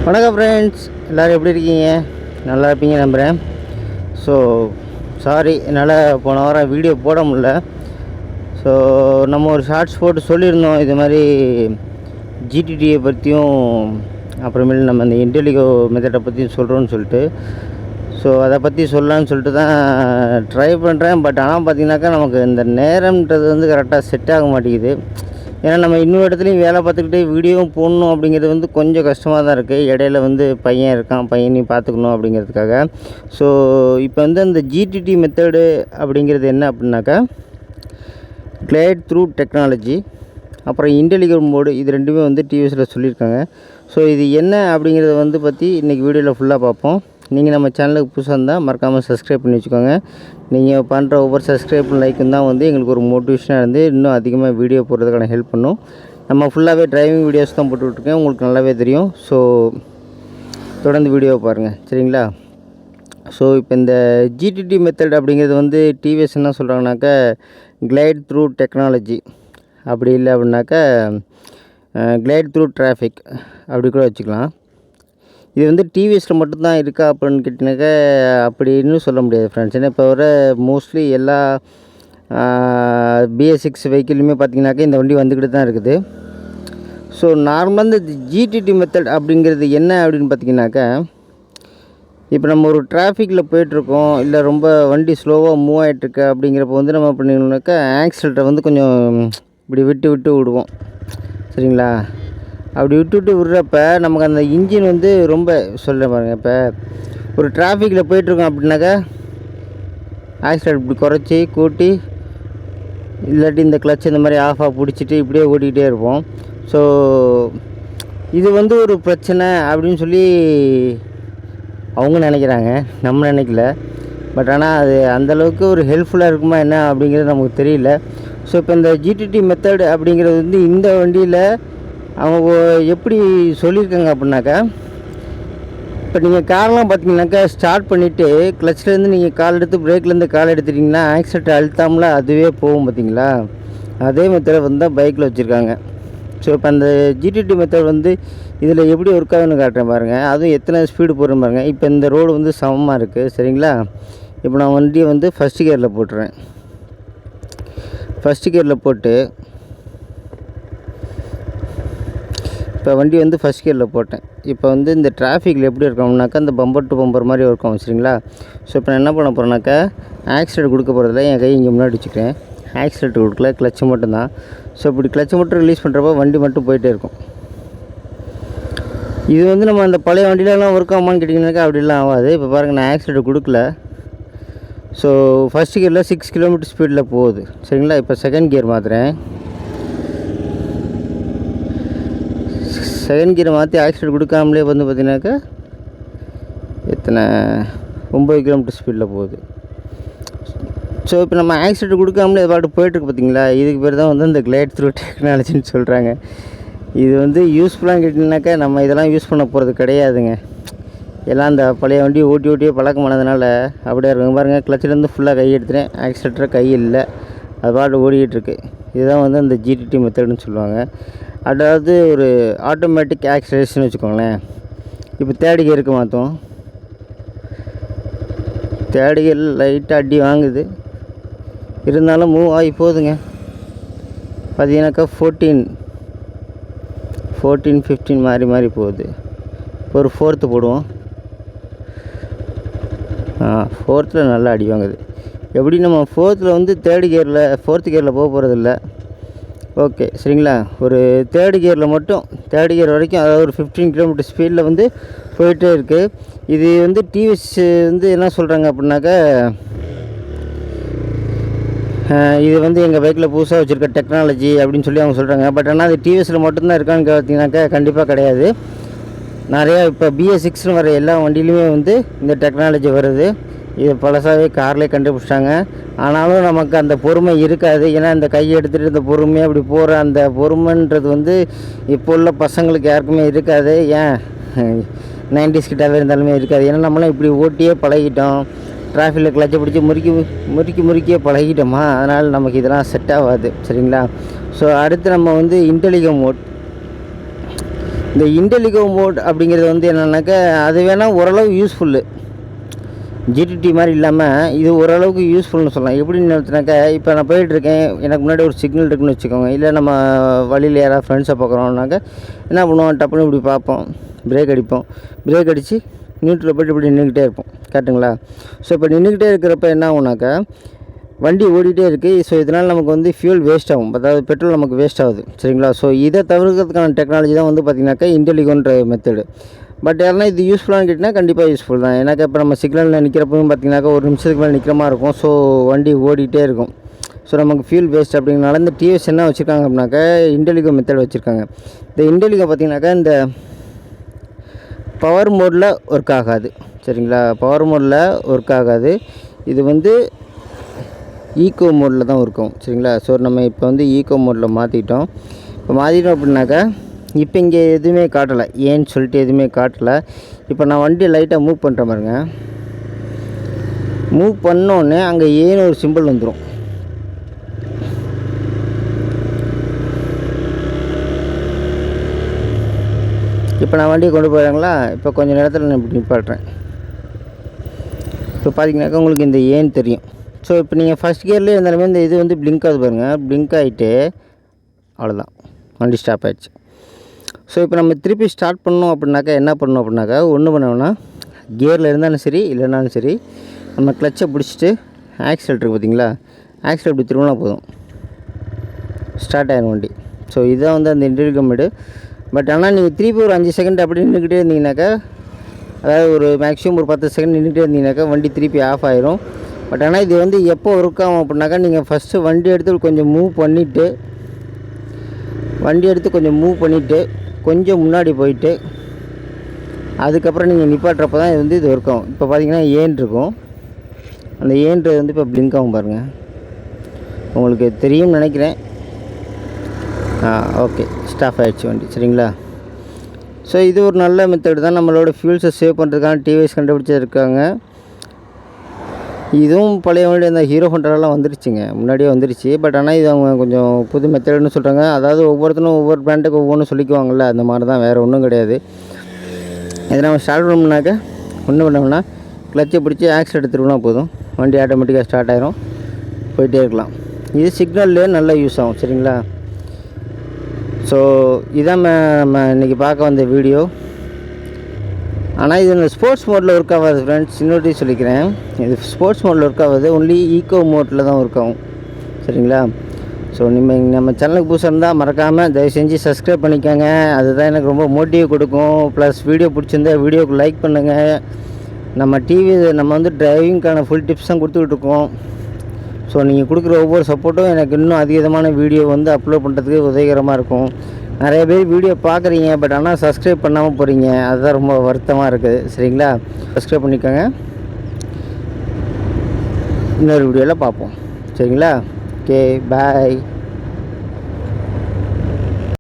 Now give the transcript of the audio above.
வணக்கம் ஃப்ரெண்ட்ஸ், எல்லோரும் எப்படி இருக்கீங்க? நல்லா இருப்பீங்க நம்புகிறேன். ஸோ சாரி, என்னால் போன வாரம் வீடியோ போட முடில. ஸோ நம்ம ஒரு ஷார்ட்ஸ் போட்டு சொல்லியிருந்தோம் இது மாதிரி ஜிடிடியை பற்றியும் அப்புறமேல் நம்ம இந்த இன்டெலிகோ மெத்தடை பற்றியும் சொல்கிறோன்னு சொல்லிட்டு. ஸோ அதை பற்றி சொல்லலான்னு சொல்லிட்டு தான் ட்ரை பண்ணுறேன். பட் ஆனால் பார்த்திங்கனாக்கா நமக்கு இந்த நேரம்ன்றது வந்து கரெக்டாக செட் ஆக மாட்டேங்குது. ஏன்னா நம்ம இன்னொரு இடத்துலையும் வேலை பார்த்துக்கிட்டே வீடியோவும் போடணும் அப்படிங்கிறது வந்து கொஞ்சம் கஷ்டமாக தான் இருக்குது. இடையில வந்து பையன் இருக்கான், பையனையும் பார்த்துக்கணும் அப்படிங்கிறதுக்காக. ஸோ இப்போ வந்து அந்த ஜிடிடி மெத்தடு அப்படிங்கிறது என்ன அப்படின்னாக்கா, கிளைட் த்ரூ டெக்னாலஜி, அப்புறம் இன்டெலிகோ மோடு, இது ரெண்டுமே வந்து டிவிஎஸில் சொல்லியிருக்காங்க. ஸோ இது என்ன அப்படிங்கிறத வந்து பற்றி இன்றைக்கி வீடியோவில் ஃபுல்லாக பார்ப்போம். நீங்கள் நம்ம சேனலுக்கு புதுசாக இருந்தால் மறக்காமல் சப்ஸ்கிரைப் பண்ணி வச்சுக்கோங்க. நீங்கள் பண்ணுற ஒவ்வொரு சப்ஸ்கிரைப்பும் லைக்கும் தான் வந்து எங்களுக்கு ஒரு மோட்டிவேஷனாக இருந்து இன்னும் அதிகமாக வீடியோ போடுறதுக்கான ஹெல்ப் பண்ணும். நம்ம ஃபுல்லாகவே டிரைவிங் வீடியோஸ் தான் போட்டுட்ருக்கேன், உங்களுக்கு நல்லாவே தெரியும். ஸோ தொடர்ந்து வீடியோவை பாருங்கள், சரிங்களா? ஸோ இப்போ இந்த ஜிடிடி மெத்தட் அப்படிங்கிறது வந்து டிவிஎஸ் என்ன சொல்கிறாங்கனாக்கா, கிளைட் த்ரூ டெக்னாலஜி, அப்படி இல்லை அப்படின்னாக்கா கிளைட் த்ரூ டிராஃபிக் அப்படி கூட வச்சுக்கலாம். இது வந்து டிவிஎஸில் மட்டும்தான் இருக்கா அப்படின்னு கேட்டிங்கனாக்கா அப்படின்னு சொல்ல முடியாது ஃப்ரெண்ட்ஸ். ஏன்னா இப்போ வர மோஸ்ட்லி எல்லா BS6 வெஹிக்கிளுமே பார்த்திங்கனாக்கா இந்த வண்டி வந்துக்கிட்டு தான் இருக்குது. ஸோ நார்மலாக இந்த ஜிடிடி மெத்தட் அப்படிங்கிறது என்ன அப்படின்னு பார்த்திங்கனாக்கா, இப்போ நம்ம ஒரு டிராஃபிக்கில் போயிட்டுருக்கோம், இல்லை ரொம்ப வண்டி ஸ்லோவாக மூவ் ஆகிட்டுருக்கு அப்படிங்கிறப்ப வந்து நம்ம பண்ணிங்கனாக்கா ஆக்சிலேட்டரை வந்து கொஞ்சம் இப்படி விட்டு விடுவோம், சரிங்களா? அப்படி விட்டு விடுறப்ப நமக்கு அந்த இன்ஜின் வந்து ரொம்ப சொல்ல பாருங்கள். இப்போ ஒரு டிராஃபிக்கில் போயிட்டுருக்கோம் அப்படின்னாக்கா ஆக்சிலேட்டர் இப்படி குறைச்சி கூட்டி, இல்லாட்டி இந்த கிளச் இந்த மாதிரி ஆஃபாக பிடிச்சிட்டு இப்படியே ஓட்டிக்கிட்டே இருப்போம். ஸோ இது வந்து ஒரு பிரச்சனை அப்படின்னு சொல்லி அவங்க நினைக்கிறாங்க, நம்ம நினைக்கல. பட் ஆனால் அது அந்தளவுக்கு ஒரு ஹெல்ப்ஃபுல்லாக இருக்குமா என்ன அப்படிங்கிறது நமக்கு தெரியல. ஸோ இப்போ இந்த ஜிடிடி மெத்தட் அப்படிங்கிறது வந்து இந்த வண்டியில் அவங்க எப்படி சொல்லியிருக்காங்க அப்படின்னாக்கா, இப்போ நீங்கள் கார்லாம் பார்த்தீங்கன்னாக்கா ஸ்டார்ட் பண்ணிவிட்டு கிளச்லேருந்து நீங்கள் கால் எடுத்து பிரேக்லேருந்து கால் எடுத்துட்டிங்கன்னா ஆக்சிலேட்டர் அழுத்தாமல் அதுவே போகும், பார்த்தீங்களா? அதே மெத்தடை வந்து தான் பைக்கில் வச்சுருக்காங்க. ஸோ இப்போ அந்த ஜிடிடி மெத்தட் வந்து இதில் எப்படி ஒர்க் ஆகுன்னு காட்டுறேன் பாருங்கள். அதுவும் எத்தனை ஸ்பீடு போடுறேன் பாருங்கள். இப்போ இந்த ரோடு வந்து சமமாக இருக்குது, சரிங்களா? இப்போ நான் வண்டியை வந்து ஃபஸ்ட்டு கியரில் போட்டுறேன். ஃபஸ்ட்டு கியரில் போட்டு இப்போ வண்டி வந்து ஃபஸ்ட் கியரில் போட்டேன். இப்போ வந்து இந்த டிராஃபிக்கில் எப்படி இருக்கோம்னாக்கா அந்த பம்பர் டு பம்பர் மாதிரி இருக்கும், சரிங்களா? ஸோ இப்போ நான் என்ன பண்ண போகிறேன்னாக்கா, ஆக்சிலேட்டர் கொடுக்க போகிறதில்ல, என் கை இங்கே முன்னாடி வச்சுக்கிறேன். ஆக்சிலேட்டர் கொடுக்கல, கிளச்சு மட்டும்தான். ஸோ இப்படி கிளச்சு மட்டும் ரிலீஸ் பண்ணுறப்ப வண்டி மட்டும் போயிட்டே இருக்கும். இது வந்து நம்ம அந்த பழைய வண்டியிலலாம் ஒர்க் ஆகுமான்னு கேட்டிங்கனாக்கா அப்படிலாம் ஆகாது. இப்போ பாருங்கள், நான் ஆக்சிலேட்டர் கொடுக்கல. ஸோ ஃபஸ்ட் கியரில் 6 கிலோமீட்டர் ஸ்பீடில் போகுது, சரிங்களா? இப்போ செகண்ட் கியர் மாற்றுறேன். செகண்ட் கியரை மாற்றி ஆக்சிலேட்டர் கொடுக்காமலே வந்து பார்த்திங்கனாக்கா எத்தனை 9 கிலோமீட்டர் ஸ்பீடில் போகுது. ஸோ இப்போ நம்ம ஆக்சிலேட்டர் கொடுக்காமலே அது பாட்டு போய்ட்டுருக்கு, பார்த்திங்களா? இதுக்கு பேர் தான் வந்து இந்த கிளைட் த்ரூ டெக்னாலஜின்னு சொல்கிறாங்க. இது வந்து யூஸ்ஃபுல்லாக கேட்டிங்கனாக்கா நம்ம இதெல்லாம் யூஸ் பண்ண போகிறது கிடையாதுங்க. எல்லாம் அந்த பழைய வண்டியை ஓட்டியே பழக்கமானதுனால அப்படியே இருக்குங்க. பாருங்கள், கிளச்சிலேருந்து ஃபுல்லாக கை எடுத்துகிறேன், ஆக்சிலேட்டர் கை இல்லை, அது பாட்டு ஓடிக்கிட்டுருக்கு. இதுதான் வந்து அந்த ஜிடிடி மெத்தடுன்னு சொல்லுவாங்க. அதாவது ஒரு ஆட்டோமேட்டிக் ஆக்சிலேஷன் வச்சுக்கோங்களேன். இப்போ தேர்ட் கியருக்கு மாற்றோம். தேர்ட் கியர் லைட்டாக அடி வாங்குது, இருந்தாலும் மூவ் ஆகி போகுதுங்க. பார்த்தீங்கன்னாக்கா 14, 15 மாறி போகுது. ஒரு ஃபோர்த்து போடுவோம். ஃபோர்த்தில் நல்லா அடி வாங்குது. எப்படி நம்ம ஃபோர்த்தில் வந்து ஃபோர்த்து கியரில் போக போகிறதில்ல. ஓகே, சரிங்களா? ஒரு தேர்ட் கியரில் மட்டும், தேர்ட் கியர் வரைக்கும், அதாவது ஒரு 15 கிலோமீட்டர் ஸ்பீடில் வந்து போயிட்டே இருக்குது. இது வந்து டிவிஎஸ் வந்து என்ன சொல்கிறாங்க அப்படின்னாக்கா, இது வந்து எங்கள் பைக்கில் புதுசாக வச்சுருக்க டெக்னாலஜி அப்படின்னு சொல்லி அவங்க சொல்கிறாங்க. பட் ஆனால் அது டிவிஎஸில் மட்டும்தான் இருக்கான்னு பார்த்தீங்கன்னாக்கா கண்டிப்பாக கிடையாது. நிறையா இப்போ BS6 வர எல்லா வண்டியிலுமே வந்து இந்த டெக்னாலஜி வருது. இது பழசாகவே கார்லேயே கண்டுபிடிச்சிட்டாங்க. ஆனாலும் நமக்கு அந்த பொறுமை இருக்காது. ஏன்னா இந்த கையை எடுத்துகிட்டு இந்த பொறுமையாக அப்படி போகிற அந்த பொறுமைன்றது வந்து இப்போ உள்ள பசங்களுக்கு யாருக்குமே இருக்காது. ஏன் 90s கிட்டாவே இருந்தாலுமே இருக்காது. ஏன்னா நம்மளாம் இப்படி ஓட்டியே பழகிட்டோம். டிராஃபிக்கில் கிளச்சை பிடிச்சி முறுக்கியே பழகிட்டோமா, அதனால் நமக்கு இதெல்லாம் செட் ஆகாது, சரிங்களா? ஸோ அடுத்து நம்ம வந்து இன்டெலிகோ மோட். இந்த இன்டெலிகோ மோட் அப்படிங்கிறது வந்து என்னென்னாக்கா அது வேணால் ஓரளவு யூஸ்ஃபுல்லு, ஜிடிடி மாதிரி இல்லாமல் இது ஓரளவுக்கு யூஸ்ஃபுல்னு சொல்லலாம். எப்படின்னு நிறுத்தினாக்கா, இப்போ நான் போயிட்டுருக்கேன், எனக்கு முன்னாடி ஒரு சிக்னல் இருக்குன்னு வச்சுக்கோங்க, இல்லை நம்ம வழியில் யாராவது ஃப்ரெண்ட்ஸை பார்க்குறோம்னாக்கா என்ன பண்ணுவோம், டப்புன்னு இப்படி பார்ப்போம், பிரேக் அடிப்போம், பிரேக் அடித்து நியூட்ரல் போய்ட்டு இப்படி நின்றுக்கிட்டே இருப்போம். கரெக்டுங்களா? ஸோ இப்போ நின்றுக்கிட்டே இருக்கிறப்ப என்ன ஆகுனாக்கா வண்டி ஓடிட்டே இருக்குது. ஸோ இதனால் நமக்கு வந்து ஃபியூல் வேஸ்ட் ஆகும், அதாவது பெட்ரோல் நமக்கு வேஸ்ட் ஆகுது. சரிங்களா? ஸோ இதை தவிர்க்கிறதுக்கான டெக்னாலஜி தான் வந்து பார்த்திங்கனாக்கா இன்டெலிகோன்ற மெத்தடு. பட் யாருன்னா இது யூஸ்ஃபுல்லானு கேட்டிங்கன்னா கண்டிப்பாக யூஸ்ஃபுல் தான். ஏன்னாக்கா இப்போ நம்ம சிக்னலில் நிற்கிறப்பவும் பார்த்திங்கனாக்கா ஒரு நிமிஷத்துக்கு மேலே நிற்கிற மாதிரி இருக்கும். ஸோ வண்டி ஓடிட்டே இருக்கும். ஸோ நமக்கு ஃபியூல் வேஸ்ட் அப்படிங்கிறனால இந்த டிவிஎஸ் என்ன வச்சுருக்காங்க அப்படின்னாக்கா இன்டெலிகோ மெத்தட் வச்சுருக்காங்க. இந்த இன்டெலிகோ பார்த்திங்கனாக்கா இந்த பவர் மோடில் ஒர்க் ஆகாது. சரிங்களா? பவர் மோடில் ஒர்க் ஆகாது. இது வந்து ஈகோ மோடில் தான் இருக்கும். சரிங்களா? ஸோ நம்ம இப்போ வந்து ஈகோ மோடில் மாற்றிட்டோம். இப்போ மாற்றிட்டோம் அப்படின்னாக்கா இப்போ இங்கே எதுவுமே காட்டலை, ஏன்னு சொல்லிட்டு எதுவுமே காட்டலை. இப்போ நான் வண்டி லைட்டாக மூவ் பண்ணுற பாருங்க, மூவ் பண்ணோடனே அங்கே ஏன்னு ஒரு சிம்பிள் வந்துடும். இப்போ நான் வண்டியை கொண்டு போகிறாங்களா, இப்போ கொஞ்சம் நேரத்தில் நான் இப்படி நிப்பாட்டுறேன். இப்போ பார்த்தீங்கன்னாக்கா உங்களுக்கு இந்த ஏன்னு தெரியும். ஸோ இப்போ நீங்கள் ஃபஸ்ட் கியர்லேயே இருந்தாலுமே இந்த இது வந்து பிளிங்க் ஆகுது பாருங்கள், பிளிங்க் ஆகிட்டு அவ்வளோதான், வண்டி ஸ்டாப் ஆகிடுச்சு. ஸோ இப்போ நம்ம திருப்பி ஸ்டார்ட் பண்ணோம் அப்படின்னாக்கா என்ன பண்ணணும் அப்படின்னாக்கா ஒன்று பண்ணோம்னா கியரில் இருந்தாலும் சரி இல்லைனாலும் சரி நம்ம கிளச்சை பிடிச்சிட்டு ஆக்சிலேட்டர் இருக்குது பார்த்தீங்களா, ஆக்சிலேட்டர் இப்படி திரும்பினா போதும், ஸ்டார்ட் ஆகிடும் வண்டி. ஸோ இதுதான் வந்து அந்த இன்டெலிகோ மோடு. பட் ஆனால் நீங்கள் திருப்பி ஒரு 5 செகண்ட் அப்படி நின்றுக்கிட்டே இருந்தீங்கன்னாக்கா, அதாவது ஒரு மேக்ஸிமம் ஒரு 10 செகண்ட் நின்றுக்கிட்டே இருந்தீங்கன்னாக்கா வண்டி திருப்பி ஆஃப் ஆயிரும். பட் ஆனால் இது வந்து எப்போ ஒர்க் ஆகும் அப்படின்னாக்கா நீங்கள் ஃபஸ்ட்டு வண்டி எடுத்து கொஞ்சம் மூவ் பண்ணிவிட்டு கொஞ்சம் முன்னாடி போயிட்டு அதுக்கப்புறம் நீங்கள் நிப்பாட்டுறப்ப தான் இது வந்து இது ஒர்க் ஆகும். இப்போ பார்த்தீங்கன்னா ஏன் இருக்கும், அந்த ஏன்றது வந்து இப்போ பிளிங்க் ஆகும் பாருங்கள், உங்களுக்கு தெரியும்னு நினைக்கிறேன். ஓகே, ஸ்டாப் ஆகிடுச்சு வண்டி. சரிங்களா? ஸோ இது ஒரு நல்ல மெத்தட் தான், நம்மளோட ஃபியூல்ஸை சேவ் பண்ணுறதுக்கான டிவிஎஸ் கண்டுபிடிச்சிருக்காங்க. இதுவும் பழைய வண்டி அந்த ஹீரோ ஹோண்டாலாம் வந்துருச்சுங்க, முன்னாடியே வந்துருச்சு. பட் ஆனால் இது அவங்க கொஞ்சம் புது மெத்தட்னு சொல்கிறாங்க. அதாவது ஒவ்வொருத்தரும் ஒவ்வொரு பிராண்டுக்கு ஒவ்வொன்றும் சொல்லிக்குவாங்கள்ல, அந்த மாதிரி தான், வேறு ஒன்றும் கிடையாது. இதை நம்ம ஸ்டார்ட் பண்ணோம்னாக்கா ஒன்றும் பண்ணோம்னா கிளச்சை பிடிச்சி ஆக்சிலேட்டர் திரும்பினா போதும், வண்டி ஆட்டோமேட்டிக்காக ஸ்டார்ட் ஆகிரும், போயிட்டே இருக்கலாம். இது சிக்னல்லே நல்லா யூஸ் ஆகும். சரிங்களா? ஸோ இதான் நம்ம இன்றைக்கி பார்க்க வந்த வீடியோ. ஆனால் இது ஸ்போர்ட்ஸ் மோடில் ஒர்க் ஆகாது ஃப்ரெண்ட்ஸ், இன்னொரு சொல்லிக்கிறேன், இது ஸ்போர்ட்ஸ் மோடில் ஒர்க் ஆகாது, ஒன்லி ஈகோ மோட்டில் தான் ஒர்க் ஆகும். சரிங்களா? ஸோ நம்ம சேனலுக்கு புதுசாக இருந்தால் மறக்காமல் தயவு செஞ்சு சப்ஸ்கிரைப் பண்ணிக்கோங்க, அதுதான் எனக்கு ரொம்ப மோட்டிவ் கொடுக்கும். ப்ளஸ் வீடியோ பிடிச்சிருந்தா வீடியோக்கு லைக் பண்ணுங்கள். நம்ம வந்து டிரைவிங்க்கான ஃபுல் டிப்ஸ் தான் கொடுத்துக்கிட்ருக்கோம். ஸோ நீங்கள் கொடுக்குற ஒவ்வொரு சப்போர்ட்டும் எனக்கு இன்னும் அதிகமான வீடியோ வந்து அப்லோட் பண்ணுறதுக்கு உதவிகரமாக இருக்கும். நிறைய பேர் வீடியோ பார்க்குறீங்க, பட் ஆனால் சப்ஸ்கிரைப் பண்ணாமல் போகிறீங்க, அதுதான் ரொம்ப வருத்தமாக இருக்குது. சரிங்களா? சப்ஸ்கிரைப் பண்ணிக்கோங்க, இன்னொரு வீடியோவில் பார்ப்போம். சரிங்களா? ஓகே, பாய்.